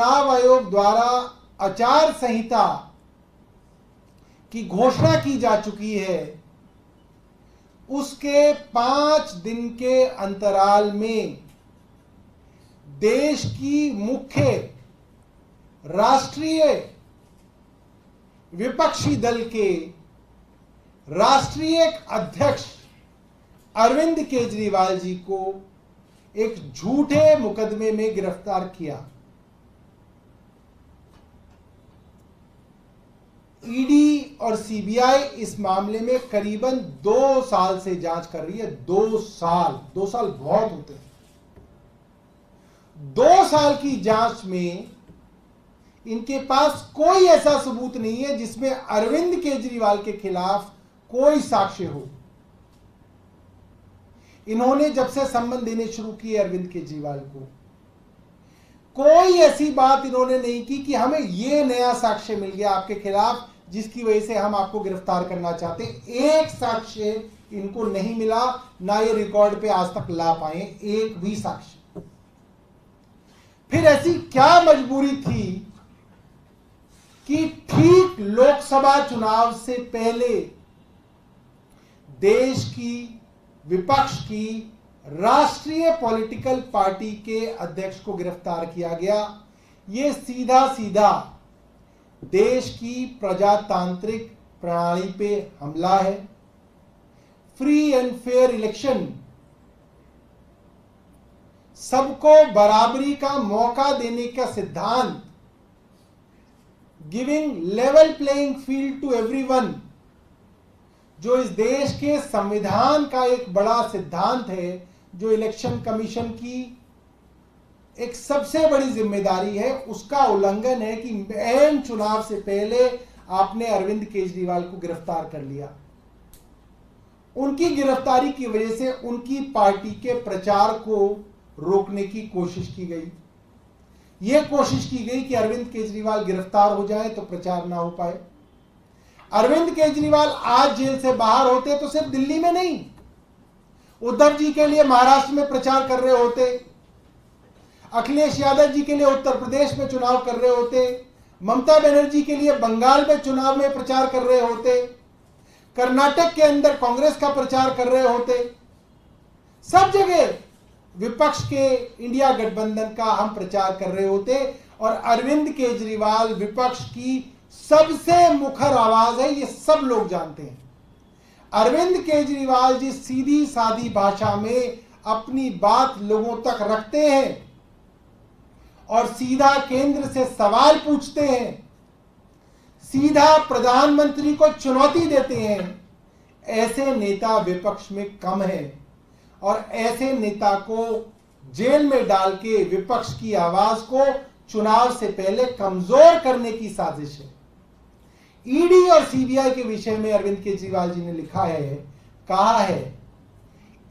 चुनाव आयोग द्वारा आचार संहिता की घोषणा की जा चुकी है, उसके 5 दिन के अंतराल में देश की मुख्य राष्ट्रीय विपक्षी दल के राष्ट्रीय अध्यक्ष अरविंद केजरीवाल जी को एक झूठे मुकदमे में गिरफ्तार किया। ईडी और सीबीआई इस मामले में करीबन 2 साल से जांच कर रही है। 2 साल बहुत होते हैं। 2 साल की जांच में इनके पास कोई ऐसा सबूत नहीं है जिसमें अरविंद केजरीवाल के खिलाफ कोई साक्ष्य हो। इन्होंने जब से संबंध देने शुरू किए अरविंद केजरीवाल को, कोई ऐसी बात इन्होंने नहीं की कि हमें यह नया साक्ष्य मिल गया आपके खिलाफ जिसकी वजह से हम आपको गिरफ्तार करना चाहते। एक साक्ष्य इनको नहीं मिला, ना ये रिकॉर्ड पे आज तक ला पाए एक भी साक्ष्य। फिर ऐसी क्या मजबूरी थी कि ठीक लोकसभा चुनाव से पहले देश की विपक्ष की राष्ट्रीय पॉलिटिकल पार्टी के अध्यक्ष को गिरफ्तार किया गया। यह सीधा सीधा देश की प्रजातांत्रिक प्रणाली पे हमला है। फ्री एंड फेयर इलेक्शन, सबको बराबरी का मौका देने का सिद्धांत, giving level playing field to everyone, जो इस देश के संविधान का एक बड़ा सिद्धांत है, जो इलेक्शन कमीशन की एक सबसे बड़ी जिम्मेदारी है, उसका उल्लंघन है कि ऐन चुनाव से पहले आपने अरविंद केजरीवाल को गिरफ्तार कर लिया। उनकी गिरफ्तारी की वजह से उनकी पार्टी के प्रचार को रोकने की कोशिश की गई। यह कोशिश की गई कि अरविंद केजरीवाल गिरफ्तार हो जाए तो प्रचार ना हो पाए। अरविंद केजरीवाल आज जेल से बाहर होते तो सिर्फ दिल्ली में नहीं, उद्धव जी के लिए महाराष्ट्र में प्रचार कर रहे होते, अखिलेश यादव जी के लिए उत्तर प्रदेश में चुनाव कर रहे होते, ममता बनर्जी के लिए बंगाल में चुनाव में प्रचार कर रहे होते, कर्नाटक के अंदर कांग्रेस का प्रचार कर रहे होते। सब जगह विपक्ष के इंडिया गठबंधन का हम प्रचार कर रहे होते। और अरविंद केजरीवाल विपक्ष की सबसे मुखर आवाज है, ये सब लोग जानते हैं। अरविंद केजरीवाल जी सीधी सादी भाषा में अपनी बात लोगों तक रखते हैं और सीधा केंद्र से सवाल पूछते हैं, सीधा प्रधानमंत्री को चुनौती देते हैं। ऐसे नेता विपक्ष में कम है और ऐसे नेता को जेल में डाल के विपक्ष की आवाज को चुनाव से पहले कमजोर करने की साजिश है। ईडी और सीबीआई के विषय में अरविंद केजरीवाल जी ने लिखा है, कहा है,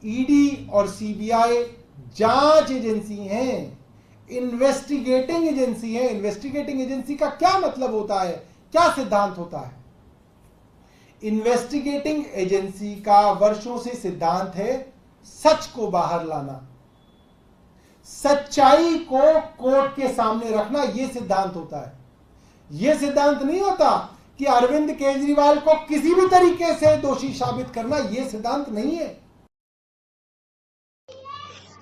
ईडी और सीबीआई जांच एजेंसी हैं, इन्वेस्टिगेटिंग एजेंसी है। इन्वेस्टिगेटिंग एजेंसी का क्या मतलब होता है, क्या सिद्धांत होता है? इन्वेस्टिगेटिंग एजेंसी का वर्षों से सिद्धांत है सच को बाहर लाना, सच्चाई को कोर्ट के सामने रखना। यह सिद्धांत होता है। यह सिद्धांत नहीं होता कि अरविंद केजरीवाल को किसी भी तरीके से दोषी साबित करना। यह सिद्धांत नहीं है।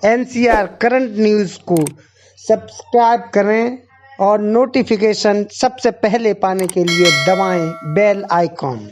एनसीआर करंट न्यूज को सब्सक्राइब करें और नोटिफिकेशन सबसे पहले पाने के लिए दबाएं बेल आइकॉन।